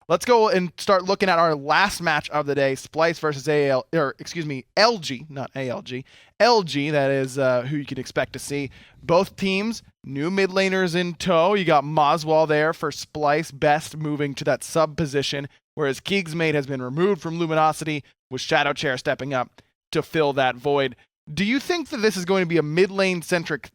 let's go and start looking at our last match of the day, Splyce versus LG, not ALG. LG, that is who you can expect to see. Both teams, new mid laners in tow. You got moswal there for Splyce, best moving to that sub position, whereas Keegsmate has been removed from Luminosity, with ShadowChair stepping up to fill that void. Do you think that this is going to be a mid lane centric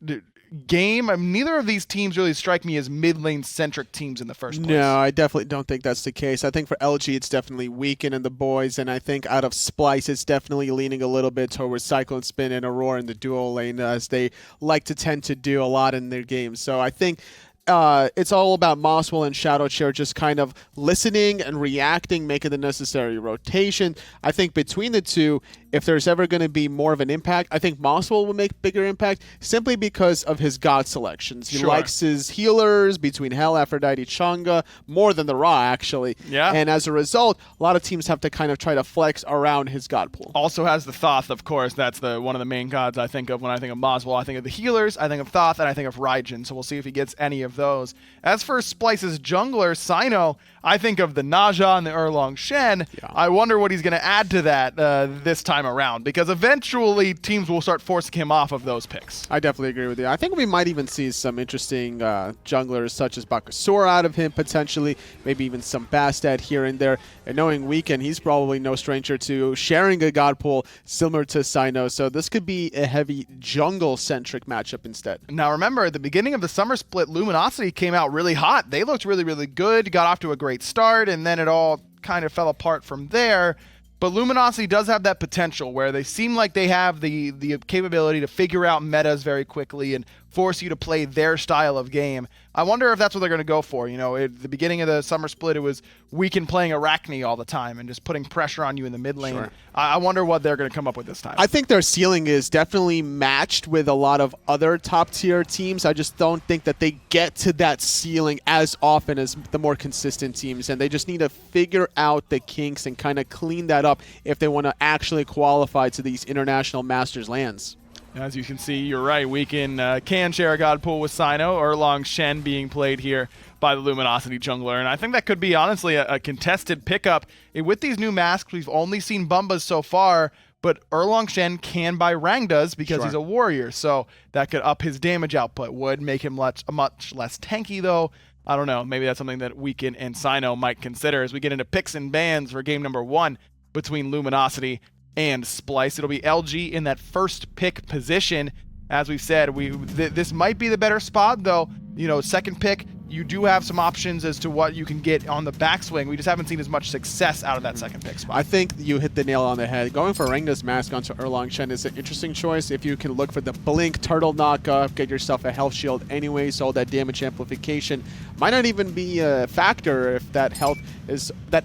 game? I mean, neither of these teams really strike me as mid lane centric teams in the first place. No, I definitely don't think that's the case. I think for LG it's definitely Weekend and the boys, and I think out of Splyce it's definitely leaning a little bit towards CycloneSpin and Aror in the duo lane, as they like to tend to do a lot in their games. So I think it's all about moswal and ShadowChair just kind of listening and reacting, making the necessary rotation. I think between the two, if there's ever going to be more of an impact, I think moswal will make bigger impact simply because of his god selections. He likes his healers between Hell, Aphrodite, Chang'e, more than the Ra, actually. Yeah. And as a result, a lot of teams have to kind of try to flex around his god pool. Also has the Thoth, of course. That's one of the main gods I think of when I think of moswal. I think of the healers, I think of Thoth, and I think of Raijin. So we'll see if he gets any of those. As for Splyce's jungler, Cyno, I think of the Naja and the Erlong Shen. Yeah. I wonder what he's going to add to that this time around, because eventually teams will start forcing him off of those picks. I definitely agree with you. I think we might even see some interesting junglers such as Bakasura out of him potentially, maybe even some Bastad here and there. And knowing Weekend, he's probably no stranger to sharing a god pool similar to Cyno, so this could be a heavy jungle-centric matchup instead. Now remember, at the beginning of the summer split, Luminosity came out really hot. They looked really, really good, got off to a great start, and then it all kind of fell apart from there. But Luminosity does have that potential where they seem like they have the capability to figure out metas very quickly and force you to play their style of game. I wonder if that's what they're going to go for. You know, at the beginning of the summer split, it was Weekend playing Arachne all the time and just putting pressure on you in the mid lane. Sure. I wonder what they're going to come up with this time. I think their ceiling is definitely matched with a lot of other top-tier teams. I just don't think that they get to that ceiling as often as the more consistent teams, and they just need to figure out the kinks and kind of clean that up if they want to actually qualify to these international Masters lands. As you can see, you're right. Weekend can share a god pool with Cyno, Erlong Shen being played here by the Luminosity jungler. And I think that could be, honestly, a contested pickup. With these new masks, we've only seen Bumbas so far, but Erlong Shen can buy Rangdas because he's a warrior. So that could up his damage output. Would make him much less tanky, though. I don't know. Maybe that's something that Weekend and Cyno might consider as we get into picks and bans for game number 1 between Luminosity and Splyce. It'll be LG in that first pick position. As we've said, this might be the better spot, though. You know, second pick, you do have some options as to what you can get on the backswing. We just haven't seen as much success out of that second pick spot. I think you hit the nail on the head. Going for Rangda's mask onto Erlong Shen is an interesting choice. If you can look for the blink turtle knockup, get yourself a health shield anyway, so that damage amplification might not even be a factor if that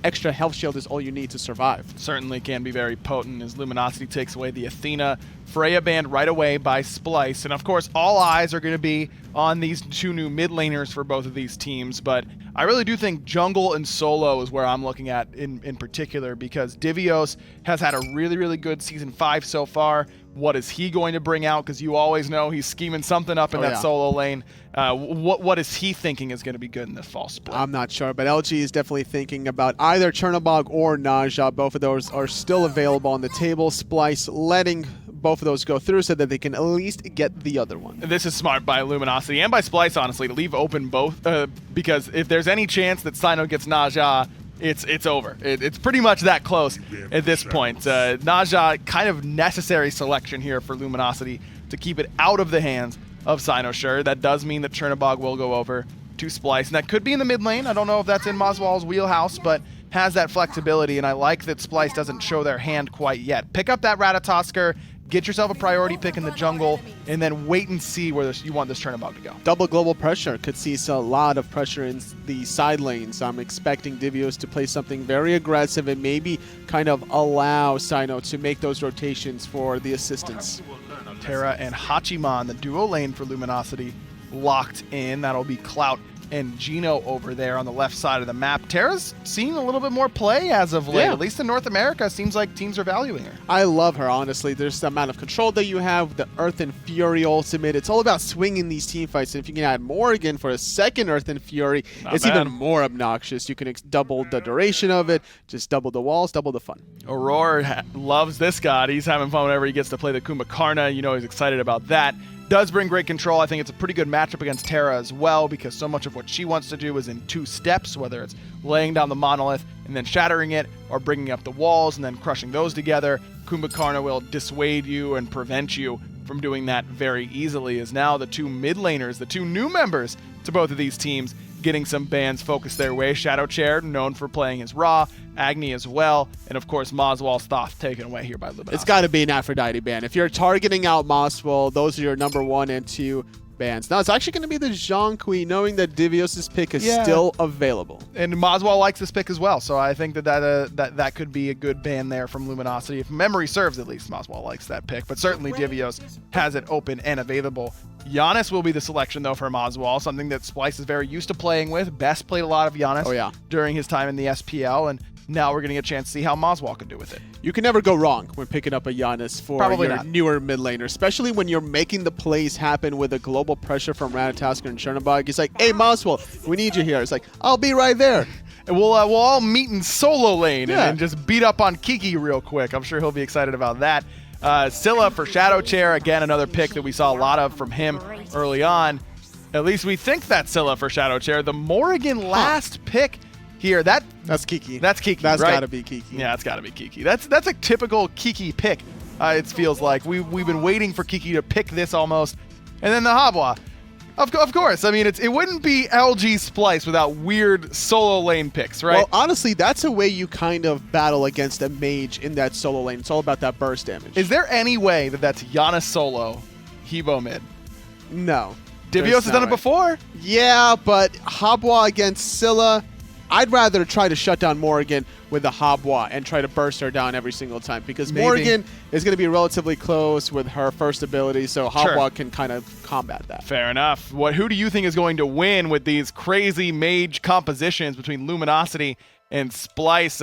extra health shield is all you need to survive. Certainly can be very potent as Luminosity takes away the Athena Freya banned right away by Splyce. And of course, all eyes are going to be on these two new mid laners for both of these teams. But I really do think jungle and solo is where I'm looking at in particular, because Divios has had a really, really good Season 5 so far. What is he going to bring out? Because you always know he's scheming something up in that solo lane. What is he thinking is going to be good in this fall split? I'm not sure, but LG is definitely thinking about either Chernobog or Naja. Both of those are still available on the table. Splyce letting both of those go through so that they can at least get the other one. This is smart by Luminosity and by Splyce, honestly, to leave open both, because if there's any chance that Cyno gets Naja, it's over. It's pretty much that close at this point. Naja, kind of necessary selection here for Luminosity to keep it out of the hands of Cyno. Sure, that does mean that Chernobog will go over to Splyce, and that could be in the mid lane. I don't know if that's in moswal's wheelhouse, but has that flexibility, and I like that Splyce doesn't show their hand quite yet. Pick up that Ratatoskr, get yourself a priority pick in the jungle, and then wait and see where you want this Chernobog to go. Double global pressure could see a lot of pressure in the side lanes. I'm expecting Divios to play something very aggressive and maybe kind of allow Cyno to make those rotations for the assistance. Terra and Hachiman, the duo lane for Luminosity, locked in. That'll be Clout and Geno over there on the left side of the map. Terra's seen a little bit more play as of late. Yeah. At least in North America, it seems like teams are valuing her. I love her, honestly. There's the amount of control that you have, the Earth and Fury ultimate. It's all about swinging these team fights. And if you can add Morrigan for a second Earth and Fury, it's bad. even more obnoxious. You can double the duration of it, just double the walls, double the fun. Aror loves this god. He's having fun whenever he gets to play the Kumbhakarna. You know he's excited about that. Does bring great control. I think it's a pretty good matchup against Terra as well, because so much of what she wants to do is in 2 steps, whether it's laying down the monolith and then shattering it, or bringing up the walls and then crushing those together. Kumbhakarna will dissuade you and prevent you from doing that very easily, as now the 2 mid laners, the 2 new members to both of these teams, getting some bans focused their way. ShadowChair, known for playing his Ra, Agni as well, and of course moswal Thoth taken away here by Luminosity. It's got to be an Aphrodite ban. If you're targeting out moswal, those are your number 1 and 2 bans. Now it's actually going to be the Zhonghui, knowing that Divios' pick is still available. And moswal likes this pick as well, so I think that could be a good ban there from Luminosity. If memory serves, at least moswal likes that pick, but certainly Divios has it open and available. Janus will be the selection, though, for moswal, something that Splyce is very used to playing with. Best played a lot of Janus during his time in the SPL, and now we're getting a chance to see how moswal can do with it. You can never go wrong when picking up a Janus for your newer mid laner, especially when you're making the plays happen with a global pressure from Ratatoskr and Chernobog. He's like, hey, moswal, we need you here. It's like, I'll be right there. And we'll all meet in solo lane and just beat up on Kiki real quick. I'm sure he'll be excited about that. Scylla for ShadowChair, again, another pick that we saw a lot of from him early on. At least we think that's Scylla for ShadowChair. The Morrigan last pick here, that's Kiki. That's Kiki, That's right? gotta be Kiki. Yeah, it's gotta be Kiki. That's a typical Kiki pick. It feels like we've been waiting for Kiki to pick this almost, and then the Habwa. Of course. I mean, it wouldn't be LG Splyce without weird solo lane picks, right? Well, honestly, that's a way you kind of battle against a mage in that solo lane. It's all about that burst damage. Is there any way that that's Janus solo, Hebo mid? No. Divios has done it before. Yeah, but Habwa against Scylla, I'd rather try to shut down Morrigan with the Habwa and try to burst her down every single time, because Morrigan is going to be relatively close with her first ability, so Habwa can kind of combat that. Fair enough. Who do you think is going to win with these crazy mage compositions between Luminosity and Splyce?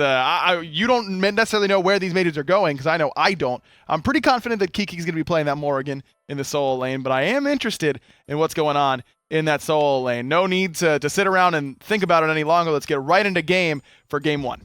You don't necessarily know where these mages are going, because I know I don't. I'm pretty confident that Kiki's going to be playing that Morrigan in the solo lane, but I am interested in what's going on in that solo lane. No need to sit around and think about it any longer. Let's get right into game for game 1.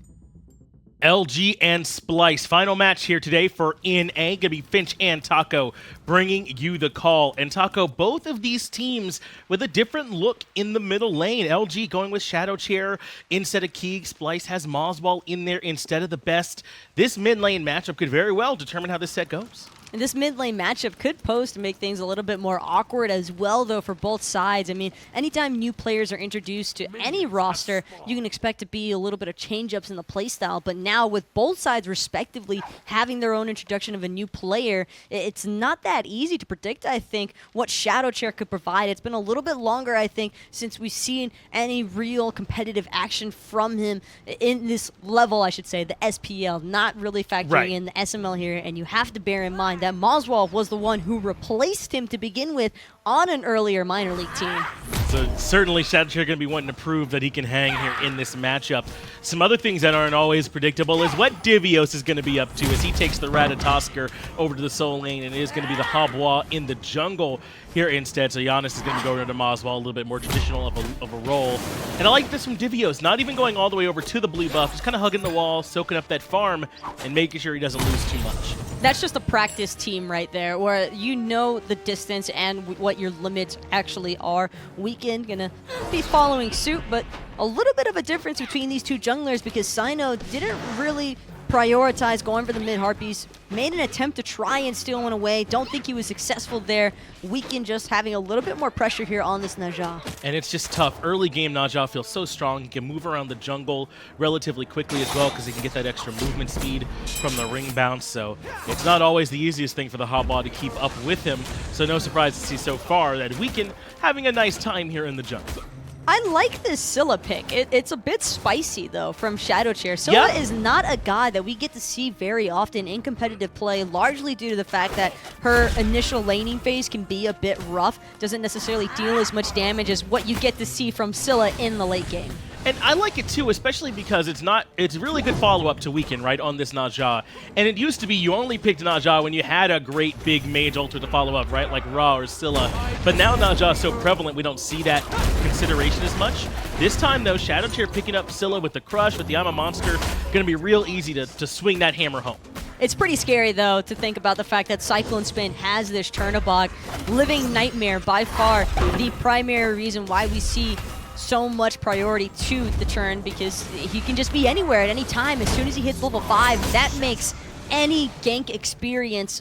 LG and Splyce. Final match here today for NA. Going to be Finch and Taco bringing you the call. And Taco, both of these teams with a different look in the middle lane. LG going with ShadowChair instead of Keeg. Splyce has moswal in there instead of the best. This mid lane matchup could very well determine how this set goes. And this mid lane matchup could pose to make things a little bit more awkward as well, though, for both sides. I mean, anytime new players are introduced to any roster, you can expect to be a little bit of change-ups in the playstyle. But now, with both sides respectively having their own introduction of a new player, it's not that easy to predict, I think, what ShadowChair could provide. It's been a little bit longer, I think, since we've seen any real competitive action from him in this level, I should say, the SPL, not really factoring in the SML here. And you have to bear in mind that moswal was the one who replaced him to begin with on an earlier minor league team. So certainly ShadowChair going to be wanting to prove that he can hang here in this matchup. Some other things that aren't always predictable is what Divios is going to be up to as he takes the Ratatoskr over to the solo lane, and it is going to be the Habwa in the jungle here instead. So Janus is going to go into moswal, a little bit more traditional of a role. And I like this from Divios, not even going all the way over to the blue buff, just kind of hugging the wall, soaking up that farm, and making sure he doesn't lose too much. That's just a practice team right there, where you know the distance and what your limits actually are. Weekend gonna be following suit, but a little bit of a difference between these two junglers, because Cyno didn't really prioritize going for the mid Harpies, made an attempt to try and steal one away. Don't think he was successful there. Weekend just having a little bit more pressure here on this Najah. And it's just tough. Early game, Najah feels so strong. He can move around the jungle relatively quickly as well, because he can get that extra movement speed from the ring bounce. So it's not always the easiest thing for the Habwa to keep up with him. So no surprise to see so far that Weekend having a nice time here in the jungle. I like this Scylla pick. It's a bit spicy, though, from ShadowChair. Scylla is not a guy that we get to see very often in competitive play, largely due to the fact that her initial laning phase can be a bit rough, doesn't necessarily deal as much damage as what you get to see from Scylla in the late game. And I like it too, especially because it's really good follow-up to Weaken, right, on this NotGeno. And it used to be you only picked NotGeno when you had a great big mage ultra to follow up, right, like Ra or Scylla. But now NotGeno is so prevalent, we don't see that consideration as much. This time, though, ShadowChair picking up Scylla with the Crush, with the I'm a Monster, going to be real easy to swing that hammer home. It's pretty scary, though, to think about the fact that CycloneSpin has this Chernobog. Living Nightmare, by far, the primary reason why we see so much priority to the Churn, because he can just be anywhere at any time. As soon as he hits level 5, that makes any gank experience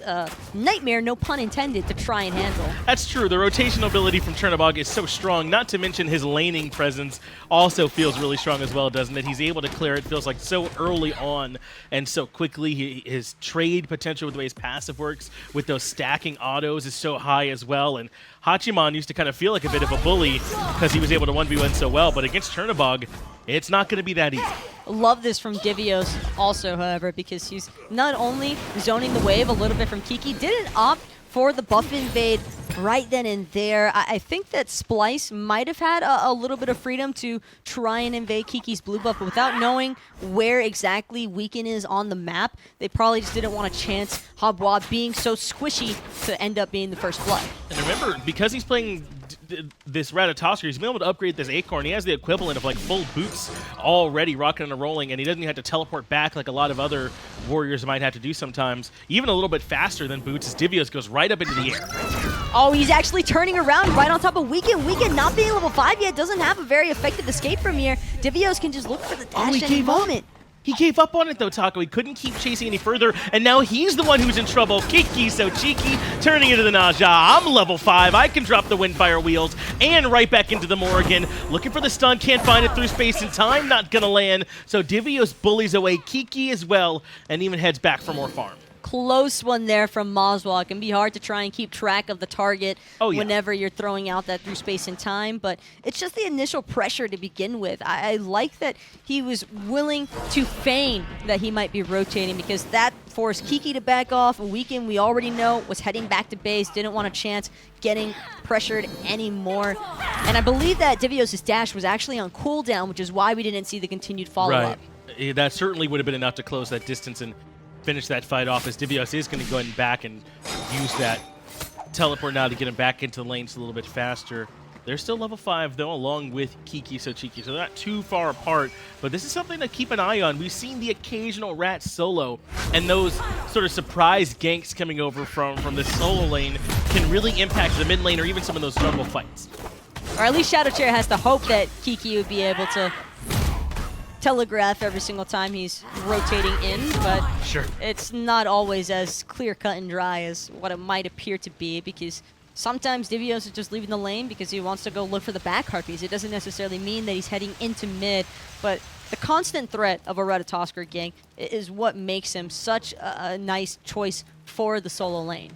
nightmare, no pun intended, to try and handle. That's true. The rotational ability from Chernobog is so strong, not to mention his laning presence also feels really strong as well, doesn't it? He's able to clear it, feels like so early on and so quickly. His trade potential with the way his passive works with those stacking autos is so high as well. And Hachiman used to kind of feel like a bit of a bully because he was able to 1v1 so well, but against Chernobog, it's not going to be that easy. Love this from Divios also, however, because he's not only zoning the wave a little bit from Kiki, didn't opt for the buff invade right then and there. I think that Splyce might have had a little bit of freedom to try and invade Kiki's blue buff, but without knowing where exactly Weaken is on the map, they probably just didn't want to chance Habwa being so squishy to end up being the first blood. And remember, because he's playing this Ratatoskr, he's been able to upgrade this Acorn. He has the equivalent of like full boots already rocking and rolling, and he doesn't have to teleport back like a lot of other warriors might have to do sometimes. Even a little bit faster than Boots, as Divios goes right up into the air. Oh, he's actually turning around right on top of Weaken. Weaken not being level 5 yet, doesn't have a very effective escape from here. Divios can just look for the dash any moment. He gave up on it, though, Taco. He couldn't keep chasing any further, and now he's the one who's in trouble. KikiSoCheeky turning into the NotGeno. I'm level 5. I can drop the Windfire Wheels and right back into the Morrigan. Looking for the stun. Can't find it through space and time. Not going to land. So Divios bullies away Kiki as well and even heads back for more farm. Close one there from moswal. It can be hard to try and keep track of the target whenever you're throwing out that through space and time, but it's just the initial pressure to begin with. I like that he was willing to feign that he might be rotating, because that forced Kiki to back off. Weaken, we already know, was heading back to base, didn't want a chance getting pressured anymore. And I believe that Divios' dash was actually on cooldown, which is why we didn't see the continued follow-up. Right. That certainly would have been enough to close that distance and finish that fight off, as Divios is going to go ahead and back and use that teleport now to get him back into the lanes a little bit faster. They're still level 5, though, along with KikiSoCheeky, so they're not too far apart. But this is something to keep an eye on. We've seen the occasional Rat solo, and those sort of surprise ganks coming over from the solo lane can really impact the mid lane or even some of those jungle fights. Or at least ShadowChair has to hope that Kiki would be able to telegraph every single time he's rotating in, but it's not always as clear-cut and dry as what it might appear to be, because sometimes Divios is just leaving the lane because he wants to go look for the back harpies. It doesn't necessarily mean that he's heading into mid, but the constant threat of a Ratatoskr gank is what makes him such a nice choice for the solo lane.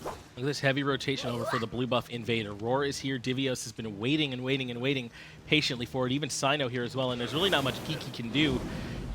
Look at this heavy rotation over for the blue buff invader. Aror is here. Divios has been waiting and waiting and waiting patiently for it. Even Cyno here as well, and there's really not much Kiki can do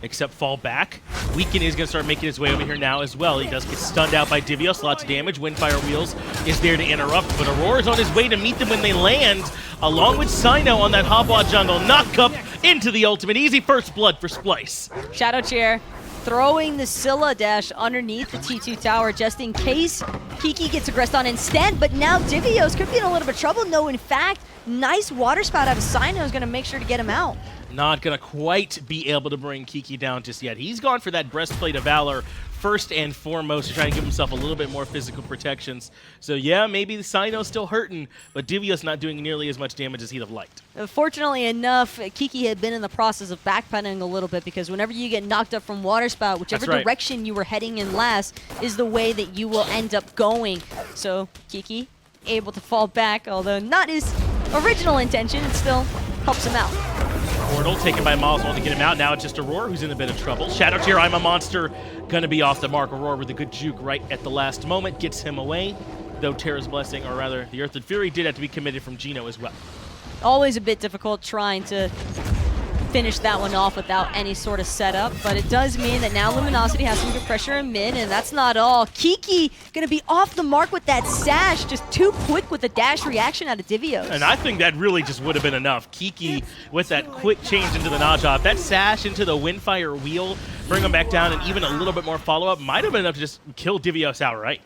except fall back. Weaken is going to start making his way over here now as well. He does get stunned out by Divios. Lots of damage. Windfire Wheels is there to interrupt, but Aror is on his way to meet them when they land, along with Cyno on that Habwa jungle. Knock up into the ultimate. Easy first blood for Splyce. ShadowChair throwing the Scylla dash underneath the T2 tower just in case Kiki gets aggressed on instead, but now Divios could be in a little bit of trouble. No, in fact, nice water spout out of Cyno is going to make sure to get him out. Not going to quite be able to bring Kiki down just yet. He's gone for that Breastplate of Valor first and foremost to try and give himself a little bit more physical protections. So yeah, maybe the Cyno's still hurting, but Divios not doing nearly as much damage as he'd have liked. Fortunately enough, Kiki had been in the process of backpedaling a little bit, because whenever you get knocked up from water spout, whichever direction you were heading in last is the way that you will end up going. So Kiki able to fall back, although not his original intention, it still helps him out. Portal taken by moswal to get him out. Now it's just Aror who's in a bit of trouble. ShadowChair, I'm a monster, gonna be off the mark. Aror with a good juke right at the last moment gets him away, though Terra's Blessing, or rather the Earthly Fury, did have to be committed from Geno as well. Always a bit difficult trying to finish that one off without any sort of setup, but it does mean that now Luminosity has some good pressure in mid, and that's not all. Kiki gonna be off the mark with that sash, just too quick with the dash reaction out of Divios. And I think that really just would have been enough. Kiki with that quick change into the notch off, that sash into the Windfire wheel, bring him back down, and even a little bit more follow-up might have been enough to just kill Divios outright.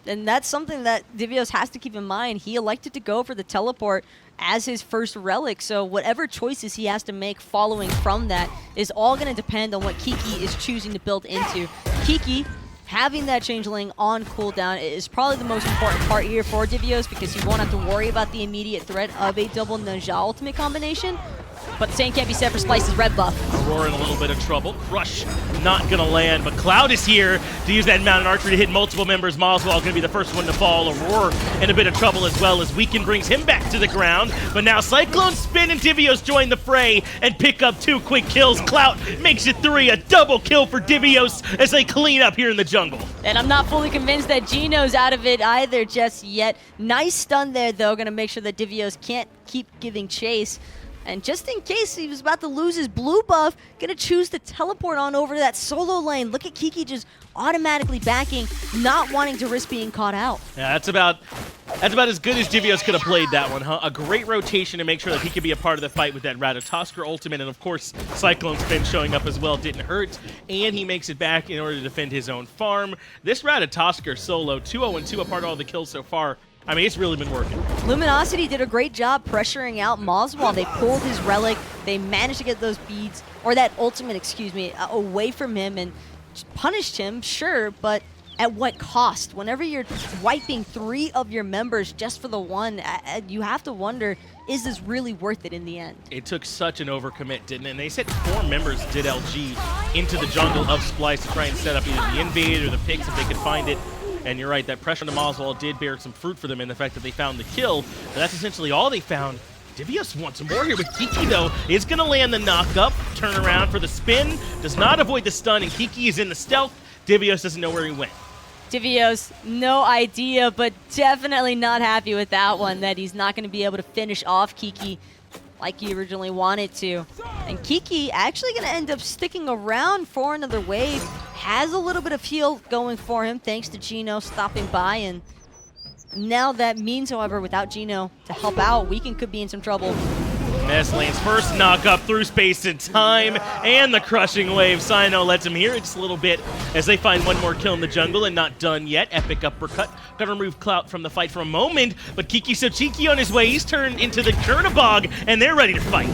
And that's something that Divios has to keep in mind. He elected to go for the teleport as his first relic, so whatever choices he has to make following from that is all going to depend on what Kiki is choosing to build into. Kiki having that changeling on cooldown is probably the most important part here for Divios, because he won't have to worry about the immediate threat of a double Ninja ultimate combination. But the same can't be said for Splyce's red buff. Aror in a little bit of trouble. Crush not going to land, but Clout is here to use that mountain archery to hit multiple members. moswal going to be the first one to fall. Aror in a bit of trouble as well, as Weekend brings him back to the ground. But now CycloneSpin and Divios join the fray and pick up 2 quick kills. Clout makes it 3, a double kill for Divios as they clean up here in the jungle. And I'm not fully convinced that Geno's out of it either just yet. Nice stun there, though. Going to make sure that Divios can't keep giving chase. And just in case he was about to lose his blue buff, gonna choose to teleport on over to that solo lane. Look at Kiki just automatically backing, not wanting to risk being caught out. Yeah, that's about as good as Divios could have played that one, huh? A great rotation to make sure that he could be a part of the fight with that Ratatoskr ultimate, and of course, CycloneSpin showing up as well didn't hurt, and he makes it back in order to defend his own farm. This Ratatoskr solo, 2-0-2, a part of all the kills so far. I mean, it's really been working. Luminosity did a great job pressuring out moswal. They pulled his relic. They managed to get those beads, or that ultimate, excuse me, away from him and punished him, sure, but at what cost? Whenever you're wiping 3 of your members just for the one, you have to wonder, is this really worth it in the end? It took such an overcommit, didn't it? And they said 4 members did LG into the jungle of Splyce to try and set up either the invade or the picks if they could find it. And you're right, that pressure on the moswal did bear some fruit for them in the fact that they found the kill. But that's essentially all they found. Divios wants more here with Kiki, though. Is going to land the knock-up, turn around for the spin, does not avoid the stun, and Kiki is in the stealth. Divios doesn't know where he went. Divios, no idea, but definitely not happy with that one, that he's not going to be able to finish off Kiki like he originally wanted to. And Kiki actually going to end up sticking around for another wave. Has a little bit of heal going for him thanks to Geno stopping by. And now that means, however, without Geno to help out, Weekend could be in some trouble. Nestling's first knock up through space and time, and the crushing wave. Cyno lets him hear it just a little bit as they find one more kill in the jungle, and not done yet. Epic uppercut. Gonna remove Clout from the fight for a moment, but KikiSoCheeky on his way. He's turned into the Chernobog, and they're ready to fight.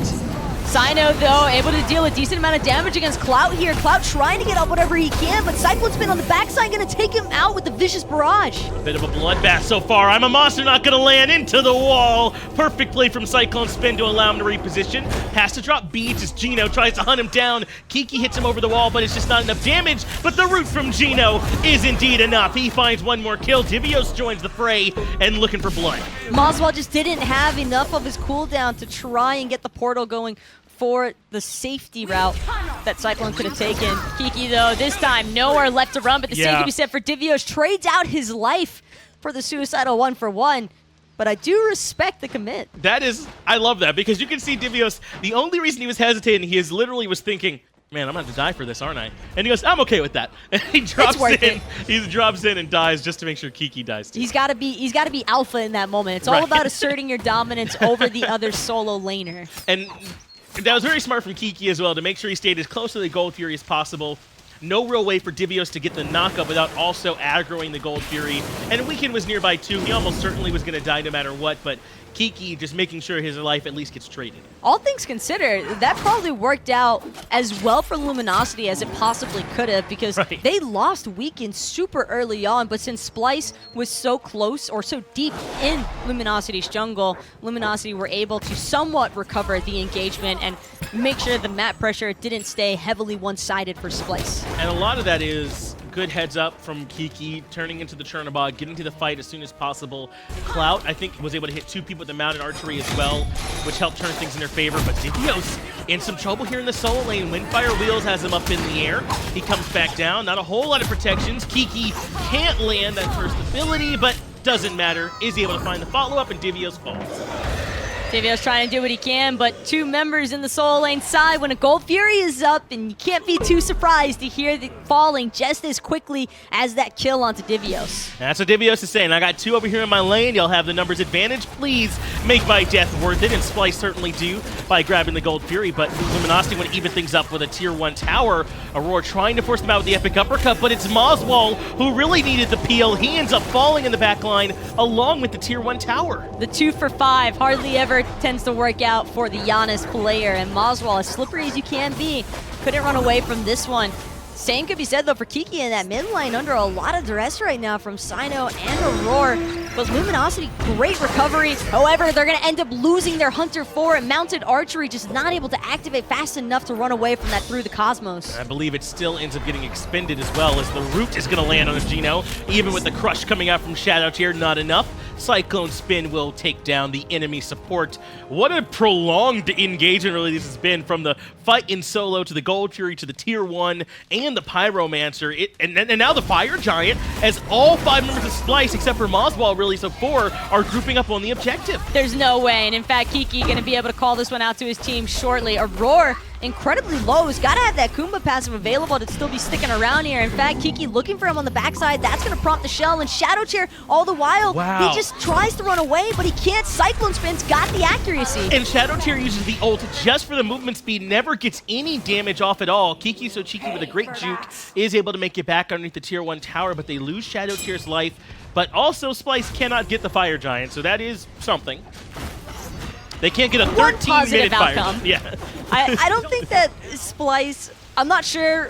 Cyno, though, able to deal a decent amount of damage against Clout here. Clout trying to get up whatever he can, but CycloneSpin on the backside going to take him out with the vicious barrage. A bit of a bloodbath so far. I'm a monster not going to land into the wall. Perfect play from CycloneSpin to allow him to reposition. Has to drop beads as Geno tries to hunt him down. Kiki hits him over the wall, but it's just not enough damage. But the root from Geno is indeed enough. He finds one more kill. Divios joins the fray and looking for blood. moswal just didn't have enough of his cooldown to try and get the portal going for the safety route that Cyclone could have taken. Kiki, though, this time nowhere left to run, but the same can be said for Divios. Trades out his life for the suicidal 1-for-1, but I do respect the commit. That is, I love that, because you can see Divios, the only reason he was hesitating, he literally was thinking, man, I'm going to die for this, aren't I? And he goes, I'm okay with that. And he drops in. He drops in and dies just to make sure Kiki dies too. He's got to be alpha in that moment. It's all about asserting your dominance over the other solo laner. And that was very smart from Kiki as well, to make sure he stayed as close to the Gold Fury as possible. No real way for Divios to get the knockup without also aggroing the Gold Fury. And Weekend was nearby too. He almost certainly was going to die no matter what, but Kiki just making sure his life at least gets traded. All things considered, that probably worked out as well for Luminosity as it possibly could have, because they lost Weekend super early on, but since Splyce was so close or so deep in Luminosity's jungle, Luminosity were able to somewhat recover the engagement and make sure the map pressure didn't stay heavily one-sided for Splyce. And a lot of that is good heads up from Kiki, turning into the Chernobog, getting to the fight as soon as possible. Clout, I think, was able to hit 2 people with the mounted archery as well, which helped turn things in their favor. But Divios in some trouble here in the solo lane. Windfire Wheels has him up in the air. He comes back down. Not a whole lot of protections. Kiki can't land that first ability, but doesn't matter. Is he able to find the follow-up, and Divios falls. Divios trying to do what he can, but two members in the solo lane side when a Gold Fury is up, and you can't be too surprised to hear it falling just as quickly as that kill onto Divios. That's what Divios is saying. I got two over here in my lane. Y'all have the numbers advantage. Please make my death worth it, and Splyce certainly do by grabbing the Gold Fury, but Luminosity want to even things up with a tier 1 tower. Aror trying to force them out with the epic uppercut, but it's moswal who really needed the peel. He ends up falling in the back line along with the tier 1 tower. The 2 for 5 hardly ever tends to work out for the Janus player, and moswal, as slippery as you can be, couldn't run away from this one. Same could be said, though, for Kiki in that mid lane under a lot of duress right now from Cyno and Aror. But Luminosity, great recovery. However, they're going to end up losing their Hunter 4, and Mounted Archery just not able to activate fast enough to run away from that through the Cosmos. I believe it still ends up getting expended as well, as the root is going to land on NotGeno. Even with the crush coming out from ShadowChair, not enough. CycloneSpin will take down the enemy support. What a prolonged engagement really this has been, from the fight in solo to the Gold Fury to the tier 1 and the Pyromancer. And now the Fire Giant, as all 5 members of Splyce, except for moswal really, so 4, are grouping up on the objective. There's no way, and in fact, Kiki going to be able to call this one out to his team shortly. Aror, incredibly low. He's got to have that Kumbha passive available to still be sticking around here. In fact, Kiki looking for him on the backside. That's going to prompt the shell, and ShadowChair all the while. Wow. He just tries to run away, but he can't. CycloneSpin's got the accuracy. And ShadowChair uses the ult just for the movement speed, never gets any damage off at all. KikiSoCheeky with a great juke is able to make it back underneath the tier 1 tower, but they lose ShadowChair's life. But also Splyce cannot get the Fire Giant, so that is something. They can't get a 13-minute Fire Giant. Yeah. I don't think that Splyce, I'm not sure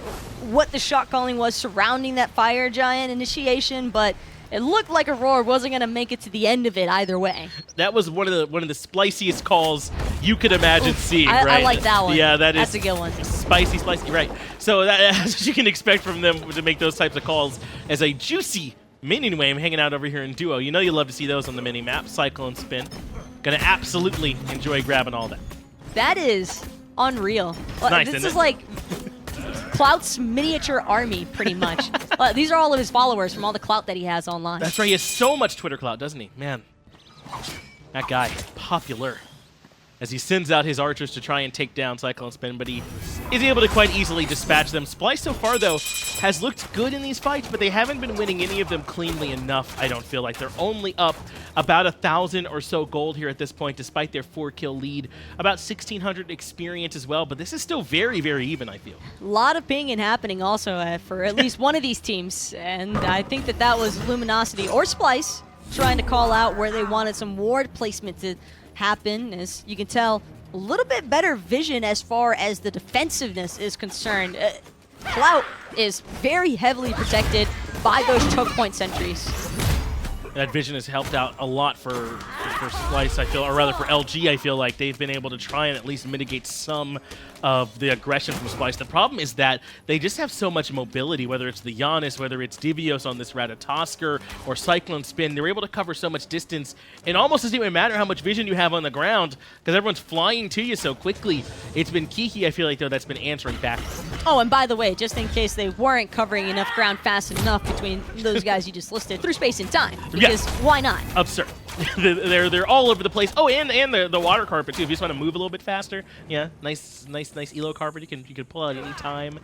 what the shot calling was surrounding that Fire Giant initiation, but it looked like Aror wasn't going to make it to the end of it either way. That was one of the spiciest calls you could imagine seeing, right? I like that one. Yeah, that's a good one. Spicy, right. So that's what you can expect from them to make those types of calls, as a juicy minion wave hanging out over here in duo. You know you love to see those on the mini-map. CycloneSpin. Gonna absolutely enjoy grabbing all that. That is unreal. Nice, this is like Clout's miniature army, pretty much. These are all of his followers from all the Clout that he has online. That's right, he has so much Twitter clout, doesn't he? Man, that guy is popular. As he sends out his archers to try and take down CycloneSpin, but he is able to quite easily dispatch them. Splyce so far, though, has looked good in these fights, but they haven't been winning any of them cleanly enough, I don't feel like. They're only up about 1,000 or so gold here at this point, despite their 4-kill lead. About 1,600 experience as well, but this is still very, very even, I feel. A lot of pinging happening also for at least one of these teams, and I think that was Luminosity or Splyce trying to call out where they wanted some ward placement to happen. As you can tell, a little bit better vision as far as the defensiveness is concerned. Clout is very heavily protected by those choke point sentries. That vision has helped out a lot for Splyce, I feel, or rather for LG, I feel like they've been able to try and at least mitigate some of the aggression from Splyce. The problem is that they just have so much mobility, whether it's the Janus, whether it's Divios on this Ratatoskr, or CycloneSpin. They're able to cover so much distance. It almost doesn't even matter how much vision you have on the ground, because everyone's flying to you so quickly. It's been Kiki, I feel like, though, that's been answering back. Oh, and by the way, just in case they weren't covering enough ground fast enough between those guys you just listed, through space and time, because why not? Absurd. they're all over the place. Oh, and the water carpet too. If you just want to move a little bit faster, yeah, nice elo carpet. You can pull out any time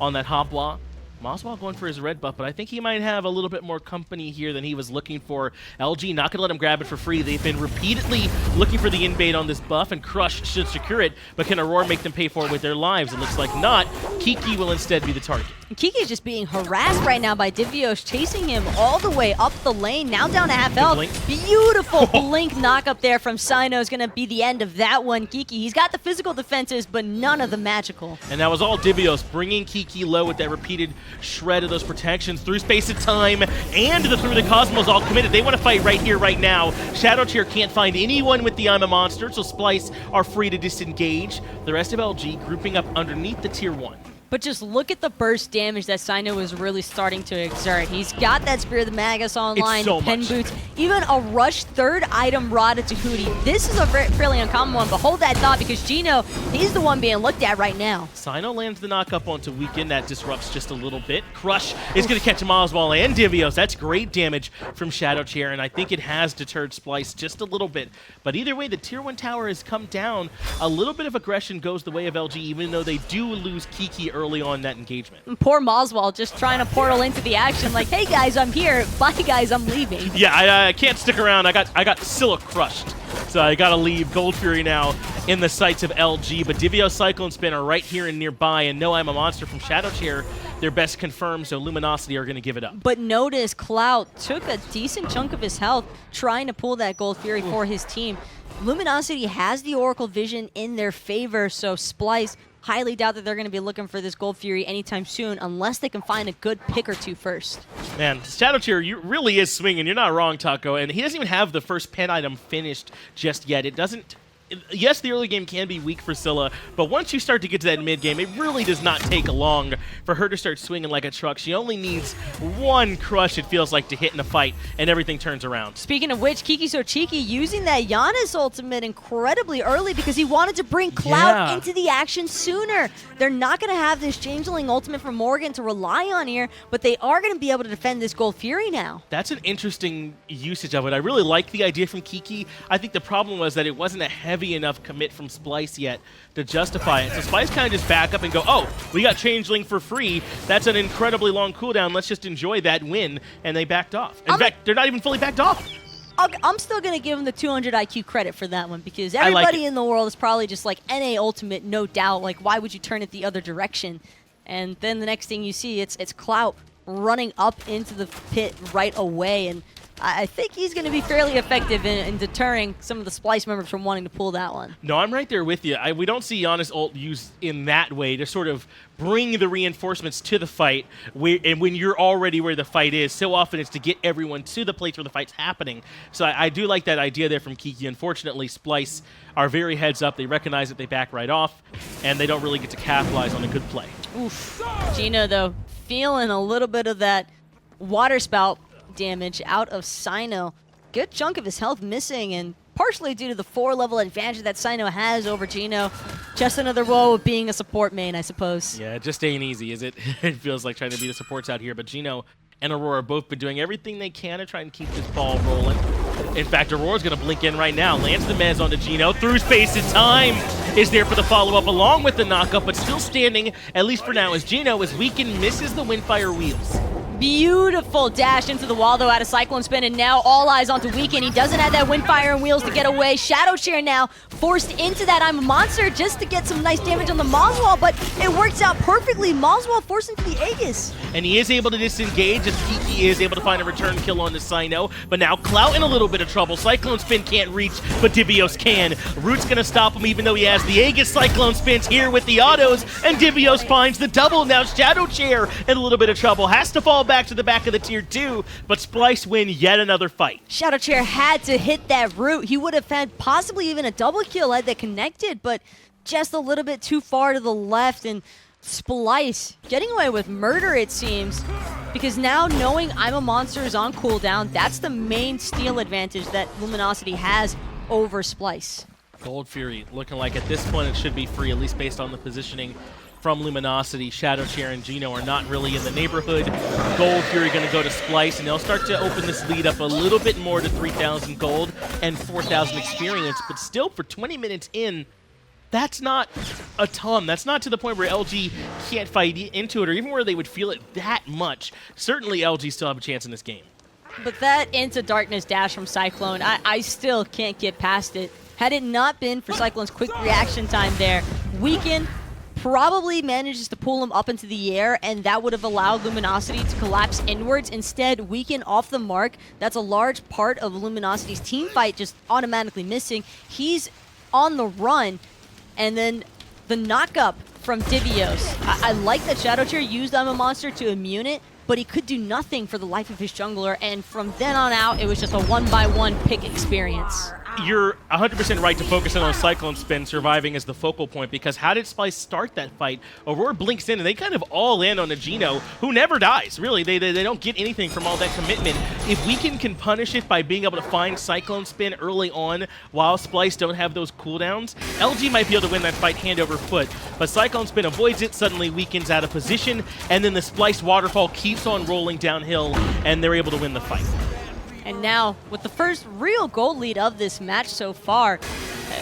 on that hop block. moswal going for his red buff, but I think he might have a little bit more company here than he was looking for. LG not going to let him grab it for free. They've been repeatedly looking for the invade on this buff, and Crush should secure it, but can Aror make them pay for it with their lives? It looks like not. Kiki will instead be the target. Kiki is just being harassed right now by Divios, chasing him all the way up the lane, now down to half health. Beautiful blink knock up there from Cyno is going to be the end of that one. Kiki, he's got the physical defenses, but none of the magical. And that was all Divios, bringing Kiki low with that repeated shred of those protections through space and time, and through the Cosmos all committed. They want to fight right here, right now. ShadowChair can't find anyone with the I'm a Monster, so Splyce are free to disengage. The rest of LG grouping up underneath the tier 1. But just look at the burst damage that Cyno is really starting to exert. He's got that Spear of the Magus online, so Pen much. Boots, even a rush third item Ratatoskr. This is a fairly uncommon one, but hold that thought because Geno, he's the one being looked at right now. Cyno lands the knock-up onto Weekend. That disrupts just a little bit. Crush is going to catch a moswal and Divios. That's great damage from ShadowChair, and I think it has deterred Splyce just a little bit. But either way, the Tier 1 tower has come down. A little bit of aggression goes the way of LG, even though they do lose Kiki early on in that engagement. And poor moswal just trying to portal into the action like, hey guys, I'm here. Bye guys, I'm leaving. Yeah, I can't stick around. I got Scylla crushed. So I gotta leave Gold Fury now in the sights of LG, but Divios, CycloneSpin are right here and nearby, and No I'm a Monster from ShadowChair, their best confirmed, so Luminosity are gonna give it up. But notice Clout took a decent chunk of his health trying to pull that Gold Fury for his team. Luminosity has the Oracle Vision in their favor, so Splyce highly doubt that they're going to be looking for this Gold Fury anytime soon unless they can find a good pick or two first. Man, ShadowChair really is swinging. You're not wrong, Taco. And he doesn't even have the first pen item finished just yet. It doesn't... Yes, the early game can be weak for Scylla, but once you start to get to that mid game, it really does not take long for her to start swinging like a truck. She only needs one crush, it feels like, to hit in a fight, and everything turns around. Speaking of which, KikiSoCheeky using that Janus ultimate incredibly early because he wanted to bring Clout into the action sooner. They're not going to have this Changeling ultimate from Morrigan to rely on here, but they are going to be able to defend this Gold Fury now. That's an interesting usage of it. I really like the idea from Kiki. I think the problem was that it wasn't a heavy enough commit from Splyce yet to justify it. So Splyce kind of just back up and go, oh, we got Changeling for free. That's an incredibly long cooldown. Let's just enjoy that win. And they backed off. In fact, they're not even fully backed off. I'm still going to give him the 200 IQ credit for that one because everybody in the world is probably just like NA Ultimate, no doubt. Like, why would you turn it the other direction? And then the next thing you see, it's Clout running up into the pit right away. And I think he's going to be fairly effective in deterring some of the Splyce members from wanting to pull that one. No, I'm right there with you. We don't see Janus ult used in that way to sort of bring the reinforcements to the fight, and when you're already where the fight is. So often it's to get everyone to the place where the fight's happening. So I do like that idea there from Kiki. Unfortunately, Splyce are very heads up. They recognize it, they back right off, and they don't really get to capitalize on a good play. Oof. Geno, though, feeling a little bit of that water spout damage out of Cyno. Good chunk of his health missing, and partially due to the 4-level advantage that Cyno has over Geno. Just another woe of being a support main, I suppose. Yeah, it just ain't easy, is it? It feels like trying to be the supports out here, but Geno and Aurora both been doing everything they can to try and keep this ball rolling. In fact, Aurora's going to blink in right now. Lands the mez onto Geno. Through space and time is there for the follow-up along with the knockup, but still standing, at least for now, as Geno, as Weekend misses the Windfire wheels. Beautiful dash into the wall, though, out of CycloneSpin, and now all eyes onto Weekend. He doesn't have that Windfire and wheels to get away. ShadowChair now forced into that I'm a Monster just to get some nice damage on the moswal, but it works out perfectly. Moswal forced into the Aegis. And he is able to disengage as Kiki is able to find a return kill on the Cyno, but now Clout in a little bit of trouble. CycloneSpin can't reach, but Divios can. Root's gonna stop him even though he has the Aegis. CycloneSpin's here with the autos, and Divios finds the double. Now ShadowChair in a little bit of trouble. Has to fall back to the back of the tier 2, but Splyce win yet another fight. ShadowChair had to hit that root. He would have had possibly even a double kill had they connected, but just a little bit too far to the left, and Splyce getting away with murder, it seems, because now knowing I'm a Monster is on cooldown, that's the main steal advantage that Luminosity has over Splyce. Gold Fury looking like at this point it should be free, at least based on the positioning from Luminosity. ShadowChair and Geno are not really in the neighborhood. Gold Fury going to go to Splyce, and they'll start to open this lead up a little bit more to 3,000 gold and 4,000 experience, but still for 20 minutes in, that's not a ton. That's not to the point where LG can't fight into it, or even where they would feel it that much. Certainly LG still have a chance in this game. But that Into Darkness dash from Cyclone, I still can't get past it. Had it not been for Cyclone's quick reaction time there, Weekend probably manages to pull him up into the air, and that would have allowed Luminosity to collapse inwards. Instead, Weekend off the mark. That's a large part of Luminosity's team fight just automatically missing. He's on the run, and then the knock-up from Divios. I like that ShadowChair used I'm a Monster to immune it, but he could do nothing for the life of his jungler, and from then on out, it was just a one-by-one pick experience. you're 100% right to focus in on CycloneSpin surviving as the focal point, because how did Splyce start that fight? Aurora blinks in, and they kind of all in on NotGeno, who never dies, really. They don't get anything from all that commitment. If we can punish it by being able to find CycloneSpin early on while Splyce don't have those cooldowns, LG might be able to win that fight hand over foot. But CycloneSpin avoids it, suddenly weakens out of position, and then the Splyce waterfall keeps on rolling downhill, and they're able to win the fight. And now, with the first real goal lead of this match so far,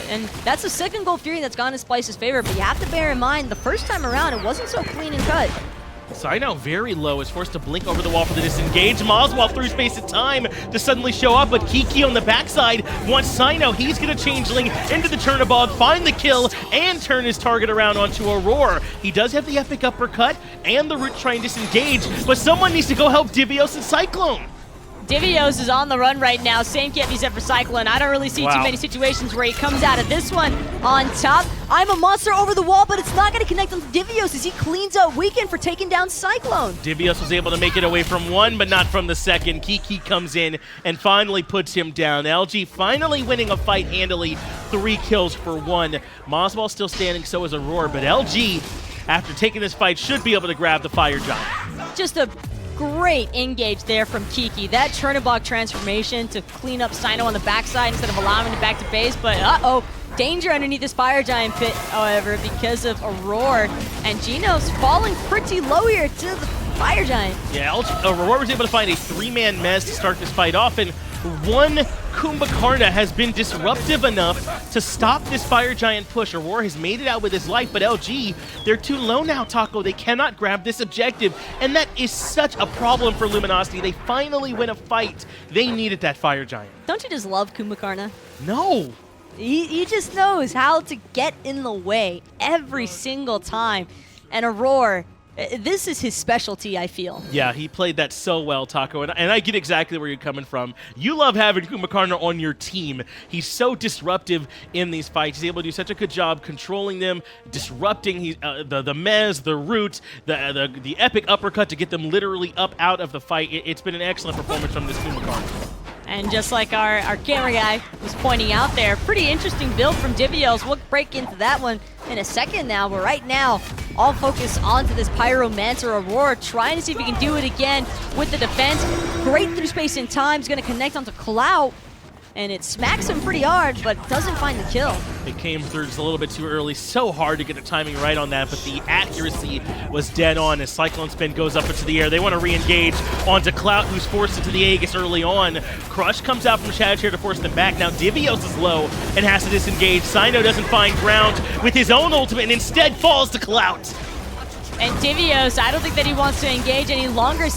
and that's the second goal Fury that's gone in Splyce's favor, but you have to bear in mind, the first time around, it wasn't so clean and cut. Cyno, very low, is forced to blink over the wall for the disengage. moswal through space of time to suddenly show up, but Kiki on the backside wants Cyno. He's going to changeling into the Chernobog, find the kill, and turn his target around onto Aror. He does have the epic uppercut and the root trying to disengage, but someone needs to go help Divios and Cyclone. Divios is on the run right now. Same can't be said for Cyclone. I don't really see too many situations where he comes out of this one on top. I'm a monster over the wall, but it's not going to connect on Divios as he cleans out Weekend for taking down Cyclone. Divios was able to make it away from one, but not from the second. Kiki comes in and finally puts him down. LG finally winning a fight handily, 3 kills for 1. moswal still standing, so is Aror, but LG, after taking this fight, should be able to grab the Fire Giant. Just a great engage there from Kiki. That Chernobog transformation to clean up Cyno on the backside instead of allowing him back to base, but uh-oh, danger underneath this Fire Giant pit, however, because of Aror, and Geno's falling pretty low here to the Fire Giant. Yeah, Aror was able to find a 3-man mez to start this fight off, and one Kumbhakarna has been disruptive enough to stop this Fire Giant push. Aror has made it out with his life, but LG, they're too low now, Taco. They cannot grab this objective, and that is such a problem for Luminosity. They finally win a fight. They needed that Fire Giant. Don't you just love Kumbhakarna? No. He just knows how to get in the way every single time. And Aror, this is his specialty, I feel. Yeah, he played that so well, Taco, and I get exactly where you're coming from. You love having Kumbhakarna on your team. He's so disruptive in these fights. He's able to do such a good job controlling them, disrupting the mez, the root, the epic uppercut to get them literally up out of the fight. It's been an excellent performance from this Kumbhakarna. And just like our camera guy was pointing out there, pretty interesting build from Divios. We'll break into that one in a second now, but right now, all focus onto this Pyromancer Aror, trying to see if he can do it again with the defense. Great through space and time, is going to connect onto Clout, and it smacks him pretty hard, but doesn't find the kill. It came through just a little bit too early. So hard to get the timing right on that, but the accuracy was dead on as CycloneSpin goes up into the air. They want to re-engage onto Clout, who's forced into the Aegis early on. Crush comes out from ShadowChair to force them back. Now Divios is low and has to disengage. Cyno doesn't find ground with his own ultimate and instead falls to Clout. And Divios, I don't think that he wants to engage any longer,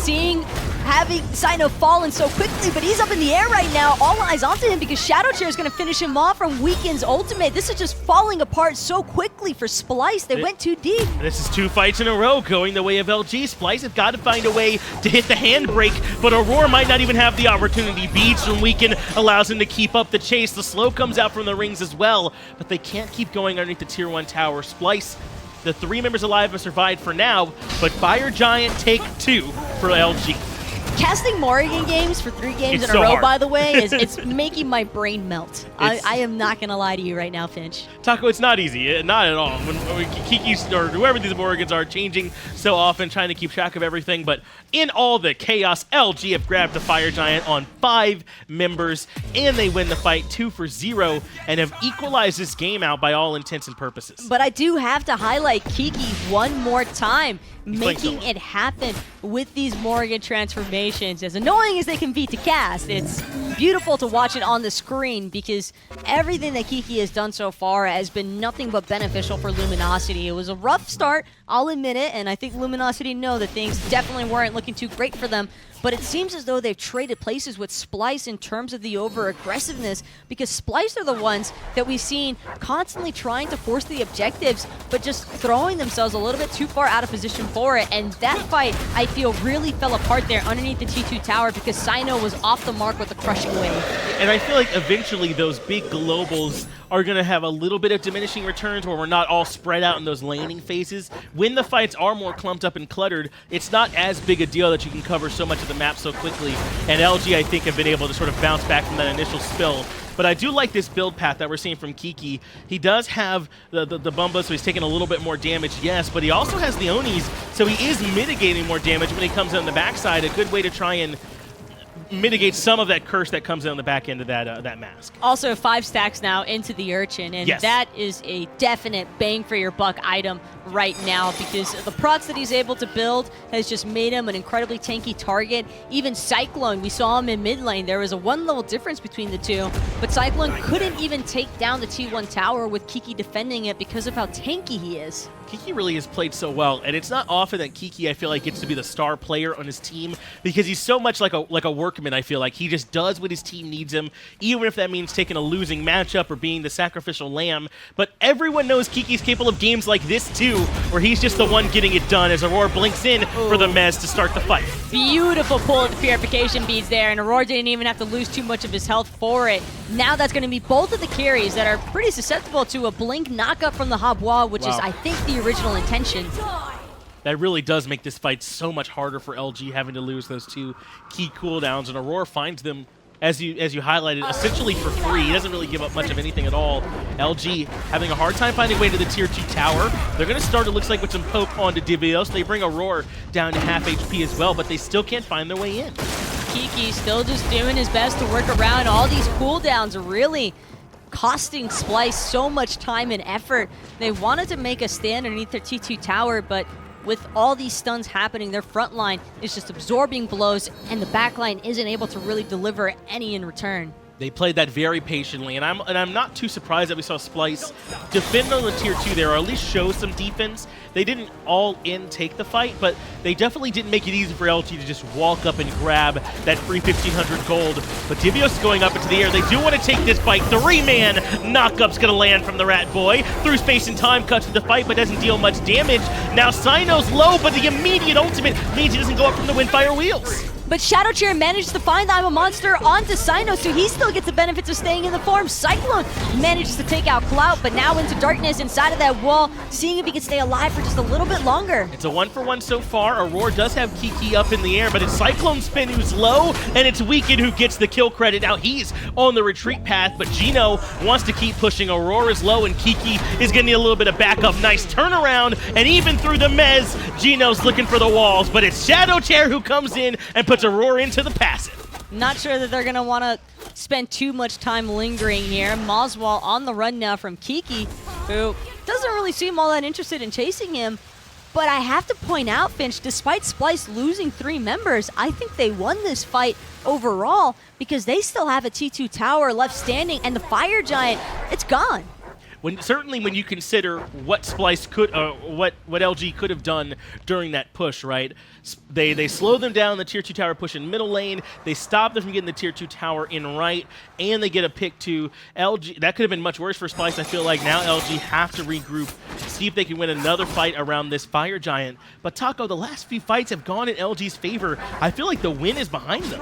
having Cyno fallen so quickly, but he's up in the air right now. All eyes onto him because ShadowChair is going to finish him off from Weekend's ultimate. This is just falling apart so quickly for Splyce. They went too deep. This is 2 fights in a row going the way of LG. Splyce have got to find a way to hit the handbrake, but Aror might not even have the opportunity. Beads from Weekend allows him to keep up the chase. The slow comes out from the rings as well, but they can't keep going underneath the Tier 1 tower. Splyce, the 3 members alive have survived for now, but Fire Giant take 2 for LG. Casting Morrigan games for 3 games in a row, by the way, it's making my brain melt. I am not going to lie to you right now, Finch. Taco, it's not easy. Not at all. When Kiki's or whoever these Morrigans are changing so often, trying to keep track of everything. But in all the chaos, LG have grabbed the Fire Giant on 5 members, and they win the fight 2-0 and have equalized this game out by all intents and purposes. But I do have to highlight Kiki one more time, making it happen with these Morrigan transformations. As annoying as they can be to cast, it's beautiful to watch it on the screen because everything that Kiki has done so far has been nothing but beneficial for Luminosity. It was a rough start, I'll admit it, and I think Luminosity know that things definitely weren't looking too great for them, but it seems as though they've traded places with Splyce in terms of the over-aggressiveness because Splyce are the ones that we've seen constantly trying to force the objectives, but just throwing themselves a little bit too far out of position for it, and that fight, I feel, really fell apart there underneath the T2 tower because Cyno was off the mark with the crushing wave. And I feel like eventually those big globals are going to have a little bit of diminishing returns where we're not all spread out in those laning phases. When the fights are more clumped up and cluttered, it's not as big a deal that you can cover so much of the map so quickly. And LG, I think, have been able to sort of bounce back from that initial spill But I do like this build path that we're seeing from Kiki. He does have the Bumba, so he's taking a little bit more damage, yes, but he also has the Onis, so he is mitigating more damage when he comes on the backside. A good way to try and mitigate some of that curse that comes in on the back end of that mask. Also 5 stacks now into the Urchin, and yes, that is a definite bang for your buck item right now, because the procs that he's able to build has just made him an incredibly tanky target. Even Cyclone, we saw him in mid lane. There was a 1 level difference between the two, but Cyclone couldn't even take down the T1 tower with Kiki defending it because of how tanky he is. Kiki really has played so well, and it's not often that Kiki, I feel like, gets to be the star player on his team, because he's so much like a workman. I feel like he just does what his team needs him, even if that means taking a losing matchup or being the sacrificial lamb. But everyone knows Kiki's capable of games like this too, where he's just the one getting it done as Aror blinks in for the Mez to start the fight. Beautiful pull at the purification beads there, and Aror didn't even have to lose too much of his health for it. Now that's going to be both of the carries that are pretty susceptible to a blink knockup from the Habwa, which is, I think, the original intention. That really does make this fight so much harder for LG, having to lose those 2 key cooldowns, and Aror finds them, as you highlighted, essentially for free. He doesn't really give up much of anything at all. LG having a hard time finding a way to the tier 2 tower. They're going to start, it looks like, with some poke onto Divios. They bring Aror down to half HP as well, but they still can't find their way in. Kiki still just doing his best to work around all these cooldowns, really costing Splyce so much time and effort. They wanted to make a stand underneath their T2 tower, but with all these stuns happening, their front line is just absorbing blows, and the back line isn't able to really deliver any in return. They played that very patiently, and I'm not too surprised that we saw Splyce defend on the tier 2 there, or at least show some defense. They didn't all in take the fight, but they definitely didn't make it easy for LG to just walk up and grab that free 1,500 gold. But Divios going up into the air. They do want to take this fight. 3-man knockup's going to land from the Rat Boy. Through space and time, cuts to the fight, but doesn't deal much damage. Now Cyno's low, but the immediate ultimate means he doesn't go up from the Windfire wheels. But ShadowChair managed to find I'm a Monster onto Cyno, so he still gets the benefits of staying in the form. Cyclone manages to take out Clout, but now into darkness inside of that wall, seeing if he can stay alive for just a little bit longer. It's a 1-for-1 so far. Aror does have Kiki up in the air, but it's CycloneSpin who's low, and it's Weekend who gets the kill credit. Now he's on the retreat path, but Geno wants to keep pushing. Aurora is low, and Kiki is going to need a little bit of backup. Nice turnaround, and even through the Mez, Geno's looking for the walls, but it's ShadowChair who comes in and puts Aror into the passive. Not sure that they're going to want to spend too much time lingering here. Moswal on the run now from Kiki, who doesn't really seem all that interested in chasing him. But I have to point out, Finch, despite Splyce losing 3 members, I think they won this fight overall because they still have a T2 tower left standing, and the Fire Giant, it's gone. Certainly when you consider what Splyce could, what LG could have done during that push, right? They slow them down the tier 2 tower push in middle lane. They stop them from getting the tier 2 tower in right, and they get a pick to LG. That could have been much worse for Splyce. I feel like now LG have to regroup, see if they can win another fight around this Fire Giant. But Taco, the last few fights have gone in LG's favor. I feel like the win is behind them.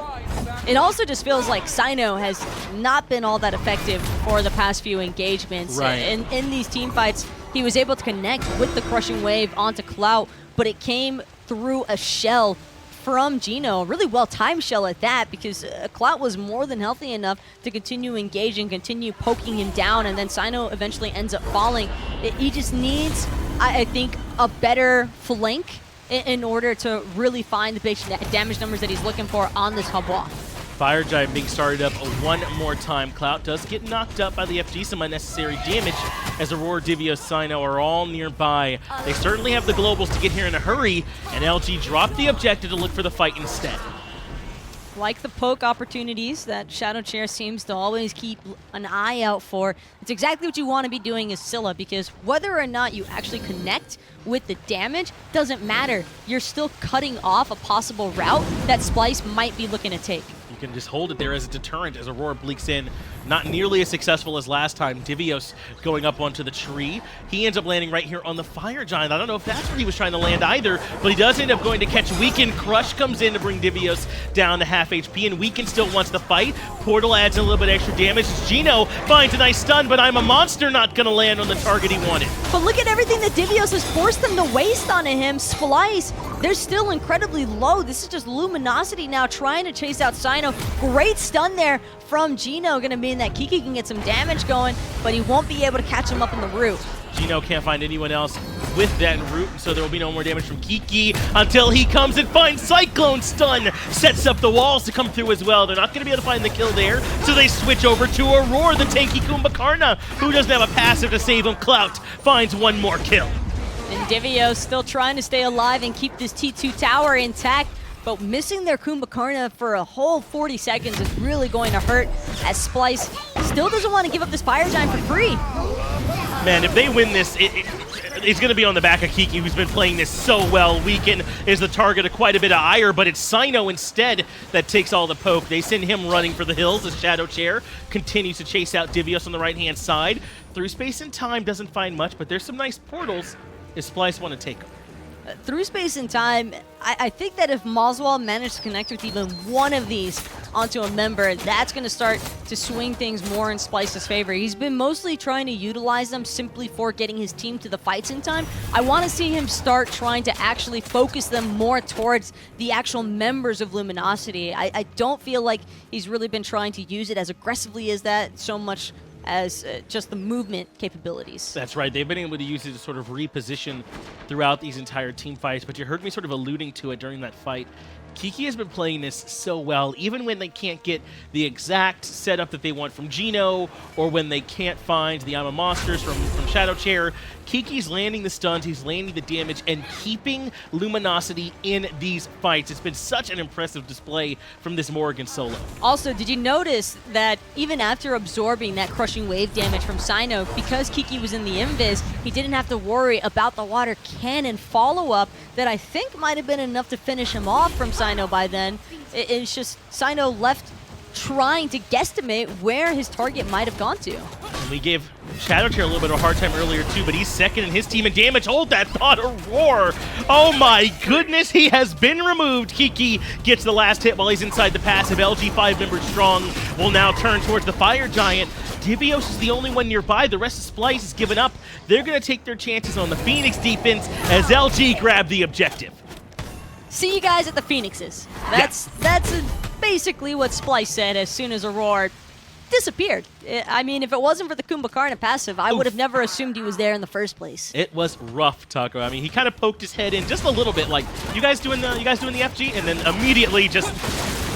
It also just feels like Cyno has not been all that effective for the past few engagements. Right. In these team fights, he was able to connect with the Crushing Wave onto Clout, but it came through a shell from Geno, a really well-timed shell at that, because Clout was more than healthy enough to continue engaging, continue poking him down, and then Cyno eventually ends up falling. He just needs, I think, a better flank in order to really find the big damage numbers that he's looking for on this Habwa. Fire Giant being started up one more time. Clout does get knocked up by the FG, some unnecessary damage as Aror, Divios, Cyno are all nearby. They certainly have the globals to get here in a hurry, and LG dropped the objective to look for the fight instead. Like the poke opportunities that ShadowChair seems to always keep an eye out for, it's exactly what you want to be doing as Scylla, because whether or not you actually connect with the damage doesn't matter. You're still cutting off a possible route that Splyce might be looking to take. You can just hold it there as a deterrent as Aror blinks in. Not nearly as successful as last time. Divios going up onto the tree. He ends up landing right here on the Fire Giant. I don't know if that's where he was trying to land either, but he does end up going to catch Weekend. Crush comes in to bring Divios down to half HP, and Weekend still wants to fight. Portal adds a little bit extra damage. Geno finds a nice stun, but I'm a Monster not going to land on the target he wanted. But look at everything that Divios has forced them to waste onto him. Splyce they're still incredibly low. This is just Luminosity now trying to chase out Cyno. Great stun there from Geno, going to mean that Kiki can get some damage going, but he won't be able to catch him up in the root. Geno can't find anyone else with that root, so there will be no more damage from Kiki until he comes and finds CycloneSpin, sets up the walls to come through as well. They're not going to be able to find the kill there, so they switch over to Aror, the tanky Kumbhakarna, who doesn't have a passive to save him. Clout finds one more kill. And Divios still trying to stay alive and keep this T2 tower intact, but missing their Kumbhakarna for a whole 40 seconds is really going to hurt, as Splyce still doesn't want to give up this fire giant for free. Man, if they win this, it's going to be on the back of Kiki, who's been playing this so well. Weekend is the target of quite a bit of ire, but it's Cyno instead that takes all the poke. They send him running for the hills as ShadowChair continues to chase out Divios on the right-hand side. Through space and time doesn't find much, but there's some nice portals if Splyce want to take them. Through space and time, I think that if moswal managed to connect with even one of these onto a member, that's going to start to swing things more in Splyce's favor. He's been mostly trying to utilize them simply for getting his team to the fights in time. I want to see him start trying to actually focus them more towards the actual members of Luminosity. I don't feel like he's really been trying to use it as aggressively as that, so much as just the movement capabilities. That's right. They've been able to use it to sort of reposition throughout these entire team fights, but you heard me sort of alluding to it during that fight. Kiki has been playing this so well, even when they can't get the exact setup that they want from Geno, or when they can't find the I'm a Monsters from ShadowChair. Kiki's landing the stuns, he's landing the damage, and keeping Luminosity in these fights. It's been such an impressive display from this Morrigan solo. Also, did you notice that even after absorbing that crushing wave damage from Cyno, because Kiki was in the invis, he didn't have to worry about the water cannon follow-up that I think might have been enough to finish him off from Cyno by then. It's just Cyno left trying to guesstimate where his target might have gone to. And we gave ShadowChair a little bit of a hard time earlier too, but he's second in his team in damage. Hold that thought, Aror! Oh my goodness, he has been removed. Kiki gets the last hit while he's inside the passive. LG 5 members strong will now turn towards the fire giant. Divios is the only one nearby. The rest of Splyce is given up. They're going to take their chances on the Phoenix defense as LG grab the objective. See you guys at the Phoenixes. That's basically what Splyce said as soon as Aror disappeared. I mean, if it wasn't for the Kumbhakarna passive, I would have never assumed he was there in the first place. It was rough, Taco. I mean, he kind of poked his head in just a little bit, like, you guys doing the FG? And then immediately just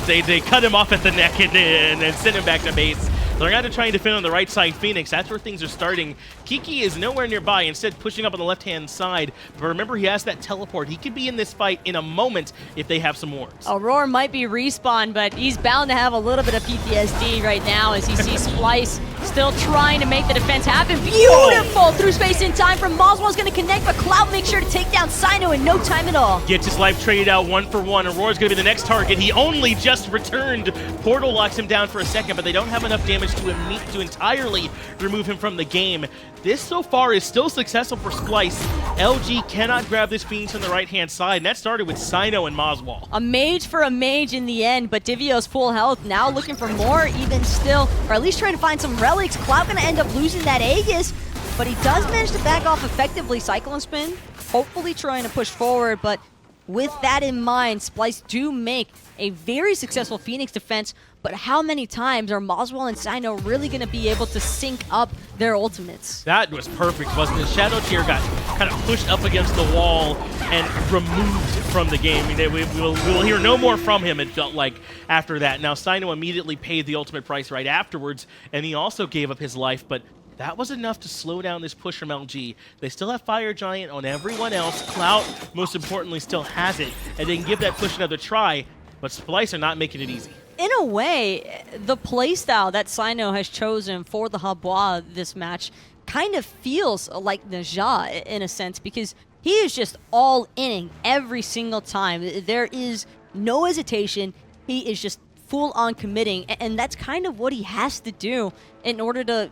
they cut him off at the neck and sent him back to base. They're going to try and defend on the right side. Phoenix, that's where things are starting. Kiki is nowhere nearby, instead pushing up on the left-hand side. But remember, he has that teleport. He could be in this fight in a moment if they have some wards. Aror might be respawn, but he's bound to have a little bit of PTSD right now as he sees Splyce still trying to make the defense happen. Beautiful! Whoa. Through space and time from Moswal's going to connect, but Clout makes sure to take down Cyno in no time at all. Gets his life traded out 1 for 1. Auror's going to be the next target. He only just returned. Portal locks him down for a second, but they don't have enough damage to entirely remove him from the game. This so far is still successful for Splyce. LG cannot grab this Phoenix on the right-hand side, and that started with Cyno and moswal. A mage for a mage in the end, but Divios full health, now looking for more even still, or at least trying to find some relics. Clout gonna end up losing that Aegis, but he does manage to back off effectively. CycloneSpin, hopefully trying to push forward, but with that in mind, Splyce do make a very successful Phoenix defense, but how many times are Moswal and Cyno really going to be able to sync up their ultimates? That was perfect, wasn't it? ShadowChair got kind of pushed up against the wall and removed from the game. I mean, we will hear no more from him, it felt like, after that. Now, Cyno immediately paid the ultimate price right afterwards, and he also gave up his life, but that was enough to slow down this push from LG. They still have Fire Giant on everyone else. Clout, most importantly, still has it, and they can give that push another try, but Splyce are not making it easy. In a way, the playstyle that Cyno has chosen for the Habois this match kind of feels like Naja in a sense, because he is just all inning every single time. There is no hesitation. He is just full on committing, and that's kind of what he has to do in order to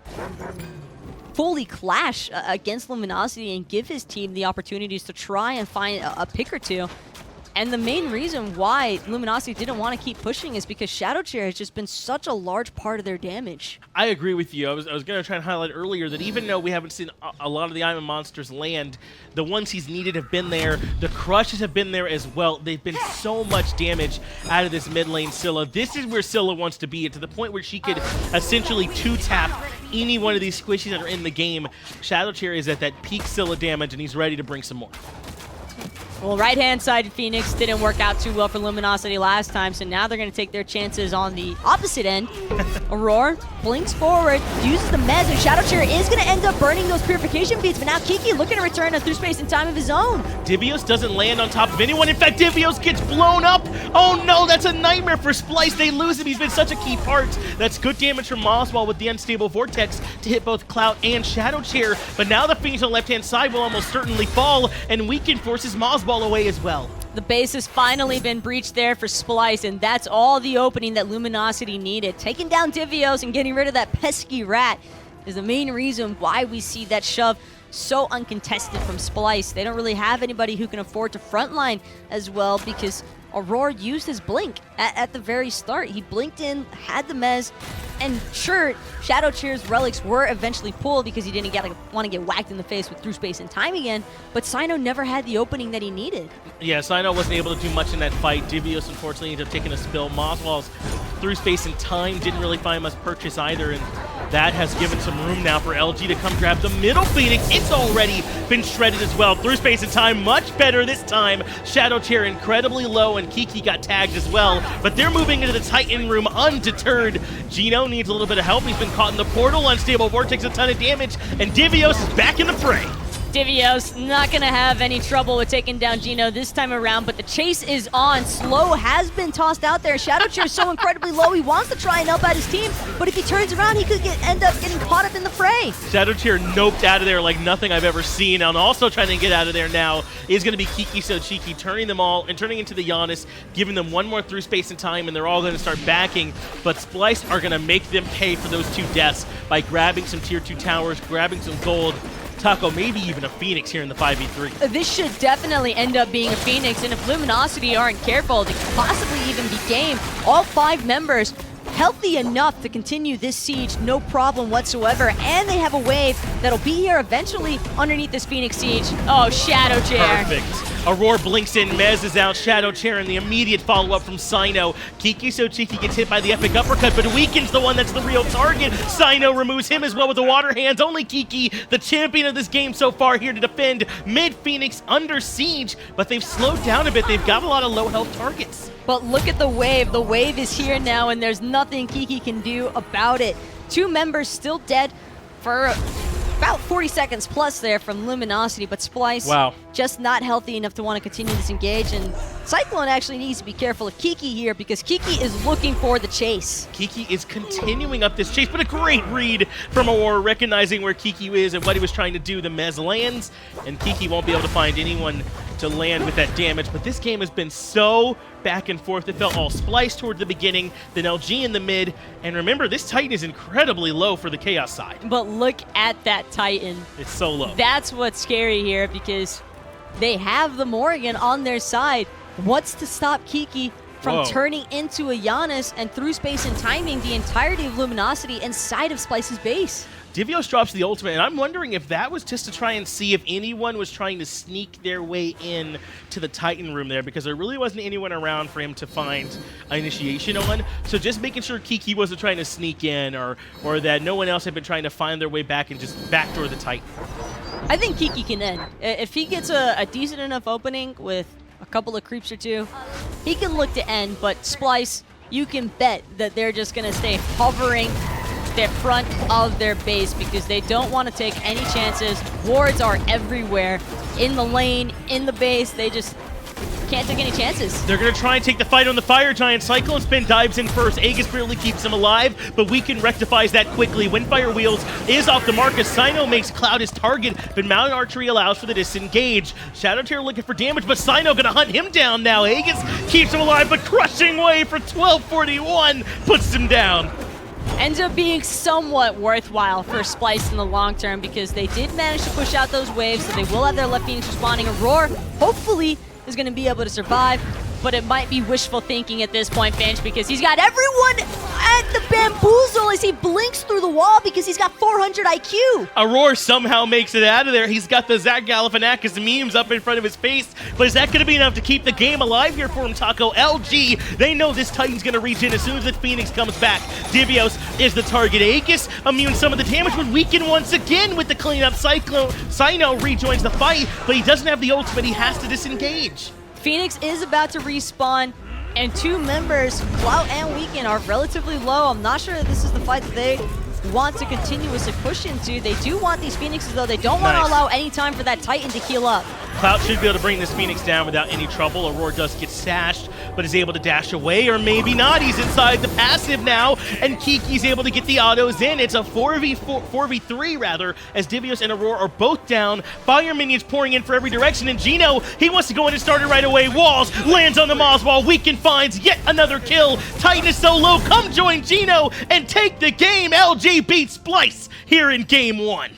fully clash against Luminosity and give his team the opportunities to try and find a pick or two. And the main reason why Luminosity didn't want to keep pushing is because ShadowChair has just been such a large part of their damage. I agree with you. I was going to try and highlight earlier that even though we haven't seen a lot of the Iron Monsters land, the ones he's needed have been there. The crushes have been there as well. They've been so much damage out of this mid lane Scylla. This is where Scylla wants to be, to the point where she could essentially two-tap any one of these squishies that are in the game. ShadowChair is at that peak Scylla damage, and he's ready to bring some more. Well, right-hand side Phoenix didn't work out too well for Luminosity last time, so now they're going to take their chances on the opposite end. Aror blinks forward, uses the mez, and ShadowChair is going to end up burning those purification beads, but now Kiki looking to return through space and time of his own. Divios doesn't land on top of anyone. In fact, Divios gets blown up. Oh no, that's a nightmare for Splyce. They lose him. He's been such a key part. That's good damage from moswal with the unstable vortex to hit both Clout and ShadowChair, but now the Phoenix on the left-hand side will almost certainly fall, and Weaken forces moswal away as well. The base has finally been breached there for Splyce, and that's all the opening that Luminosity needed. Taking down Divios and getting rid of that pesky rat is the main reason why we see that shove so uncontested from Splyce. They don't really have anybody who can afford to frontline as well, because Aror used his blink at the very start. He blinked in, had the mez, and sure, ShadowChair's relics were eventually pulled because he didn't want to get whacked in the face with through space and time again, but Cyno never had the opening that he needed. Yeah, Cyno wasn't able to do much in that fight. Divios unfortunately ended up taking a spill. Moswal's through space and time didn't really find much purchase either, and that has given some room now for LG to come grab the middle Phoenix. It's already been shredded as well. Through space and time, much better this time. ShadowChair incredibly low, and Kiki got tagged as well, but they're moving into the Titan room undeterred. Geno needs a little bit of help. He's been caught in the portal. Unstable Vortex, a ton of damage, and Divios is back in the fray. Divios not going to have any trouble with taking down Geno this time around, but the chase is on. Slow has been tossed out there. ShadowChair is so incredibly low, he wants to try and help out his team, but if he turns around, he could end up getting caught up in the fray. ShadowChair noped out of there like nothing I've ever seen, and also trying to get out of there now is going to be KikiSoCheeky, turning them all and turning into the Janus, giving them one more through space and time, and they're all going to start backing, but Splyce are going to make them pay for those two deaths by grabbing some tier 2 towers, grabbing some gold, Taco, maybe even a Phoenix here in the 5v3. This should definitely end up being a Phoenix, and if Luminosity aren't careful, they could possibly even be game. All 5 members healthy enough to continue this siege, no problem whatsoever, and they have a wave that'll be here eventually underneath this Phoenix siege. Oh, ShadowChair. Perfect. Aror blinks in, Mez is out, ShadowChair, and the immediate follow-up from Cyno. KikiSoCheeky gets hit by the epic uppercut, but Weaken's the one that's the real target. Cyno removes him as well with the water hands. Only Kiki, the champion of this game so far, here to defend mid-Phoenix under siege, but they've slowed down a bit. They've got a lot of low-health targets. But look at the wave. The wave is here now, and there's nothing Kiki can do about it. 2 members still dead for about 40 seconds plus there from Luminosity, but Splyce just not healthy enough to want to continue this engage, and Cyclone actually needs to be careful of Kiki here because Kiki is looking for the chase. Kiki is continuing up this chase, but a great read from Aror, recognizing where Kiki is and what he was trying to do. The Mez lands, and Kiki won't be able to find anyone to land with that damage, but this game has been so back and forth. It felt all Splyce toward the beginning, then LG in the mid, and remember, this Titan is incredibly low for the Chaos side. But look at that Titan. It's so low. That's what's scary here because they have the Morrigan on their side. What's to stop Kiki from turning into a Janus and through space and timing the entirety of Luminosity inside of Splyce's base? Divios drops the ultimate, and I'm wondering if that was just to try and see if anyone was trying to sneak their way in to the Titan room there, because there really wasn't anyone around for him to find an initiation on. So just making sure Kiki wasn't trying to sneak in, or that no one else had been trying to find their way back and just backdoor the Titan. I think Kiki can end. If he gets a decent enough opening with a couple of creeps or 2, he can look to end, but Splyce, you can bet that they're just going to stay hovering the front of their base because they don't want to take any chances. Wards are everywhere, in the lane, in the base. They just can't take any chances. They're going to try and take the fight on the Fire Giant. CycloneSpin dives in first. Aegis barely keeps him alive, but Weaken rectifies that quickly. Windfire Wheels is off the mark as Cyno makes Clout his target, but Mountain Archery allows for the disengage. ShadowChair looking for damage, but Cyno going to hunt him down now. Aegis keeps him alive, but crushing wave for 1241 puts him down. Ends up being somewhat worthwhile for Splyce in the long term because they did manage to push out those waves, so they will have their left Phoenix respawning. Aror hopefully is going to be able to survive. But it might be wishful thinking at this point, Finch, because he's got everyone at the bamboozle as he blinks through the wall because he's got 400 IQ. Aror somehow makes it out of there. He's got the Zach Galifianakis memes up in front of his face, but is that going to be enough to keep the game alive here for him, Taco? LG, they know this Titan's going to reach in as soon as the Phoenix comes back. Divios is the target. Aegis immune some of the damage, but weakened once again with the cleanup. Cyno rejoins the fight, but he doesn't have the ultimate. He has to disengage. Phoenix is about to respawn, and two members, Clout and Weekend, are relatively low. I'm not sure that this is the fight that they want to continuously push into. They do want these Phoenixes, though. They don't want to allow any time for that Titan to heal up. Clout should be able to bring this Phoenix down without any trouble. Aurora does get stashed, but is able to dash away, or maybe not. He's inside the passive now, and Kiki's able to get the autos in. It's a 4v3 rather, as Divios and Aurora are both down. Fire minions pouring in for every direction, and Geno, he wants to go in and start it right away. Walls, lands on the moswal. Weekend finds yet another kill. Titan is so low. Come join Geno and take the game. LG beats Splyce here in game 1.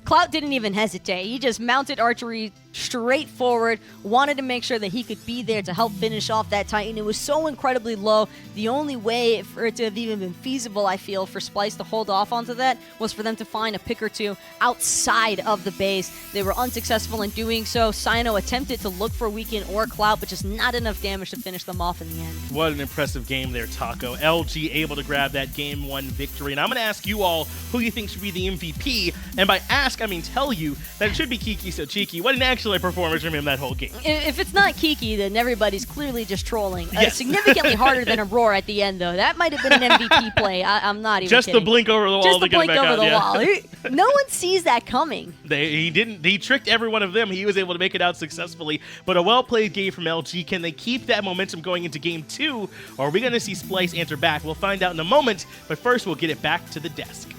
Clout didn't even hesitate. He just mounted archery straight forward, wanted to make sure that he could be there to help finish off that Titan. It was so incredibly low. The only way for it to have even been feasible, I feel, for Splyce to hold off onto that was for them to find a pick or two outside of the base. They were unsuccessful in doing so. Cyno attempted to look for Weekend or Clout, but just not enough damage to finish them off in the end. What an impressive game there, Taco. LG able to grab that game 1 victory. And I'm going to ask you all who you think should be the MVP. And by ask, I mean tell you that it should be KikiSoCheeky. What an excellent performance from him that whole game. If it's not Kiki, then everybody's clearly just trolling. Significantly harder than Aurora at the end, though. That might have been an MVP play. I'm not even just kidding. the blink over the wall just to the get it blink back over out. the wall. No one sees that coming. He tricked every one of them. He was able to make it out successfully. But a well-played game from LG. Can they keep that momentum going into game 2? Or are we going to see Splyce answer back? We'll find out in a moment. But first, we'll get it back to the desk.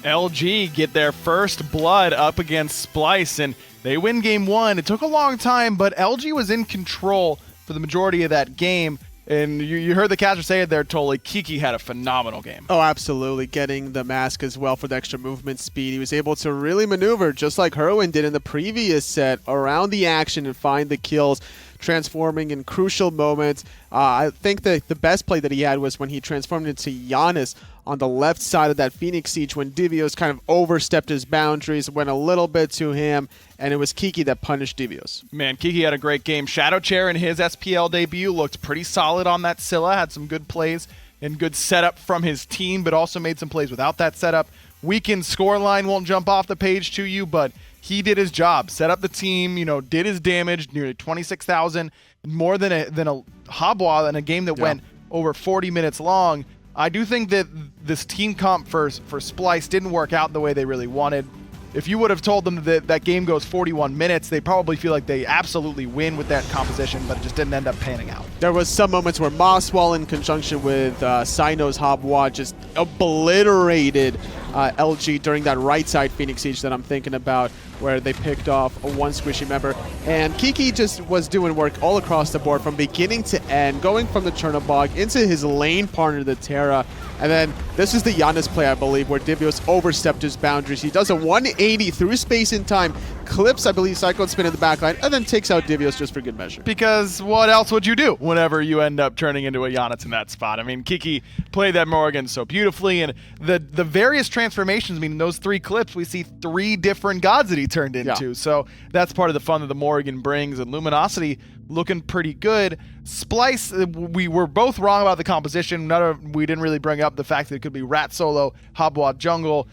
LG get their first blood up against Splyce, and they win game 1. It took a long time, but LG was in control for the majority of that game. And you heard the catcher say it there, Toli. Kiki had a phenomenal game. Oh, absolutely. Getting the mask as well for the extra movement speed. He was able to really maneuver, just like Herwin did in the previous set, around the action and find the kills, transforming in crucial moments. I think that the best play that he had was when he transformed into Janus on the left side of that Phoenix Siege when Divios kind of overstepped his boundaries, went a little bit to him, and it was Kiki that punished Divios. Man, Kiki had a great game. ShadowChair in his SPL debut looked pretty solid on that Scylla, had some good plays and good setup from his team, but also made some plays without that setup. Weekend scoreline won't jump off the page to you, but he did his job, set up the team, did his damage, nearly 26,000, more than a Hobwa in a game that went over 40 minutes long. I do think that this team comp for Splyce didn't work out the way they really wanted. If you would have told them that that game goes 41 minutes, they probably feel like they absolutely win with that composition, but it just didn't end up panning out. There was some moments where moswal in conjunction with Cyno's Hobwa just obliterated LG during that right side Phoenix Siege that I'm thinking about, where they picked off one squishy member. And Kiki just was doing work all across the board from beginning to end, going from the Chernobog into his lane partner, the Terra. And then this is the Janus play, I believe, where Divios overstepped his boundaries. He does a 180 through space and time, clips, I believe, CycloneSpin in the backline, and then takes out Divios just for good measure. Because what else would you do whenever you end up turning into a Janus in that spot? I mean, Kiki played that Morrigan so beautifully, and the various transformations, I mean, in those 3 clips, we see 3 different gods that he turned into. Yeah. So that's part of the fun that the Morrigan brings, and Luminosity looking pretty good. Splyce, we were both wrong about the composition. We didn't really bring up the fact that it could be Rat solo, Hobwa jungle,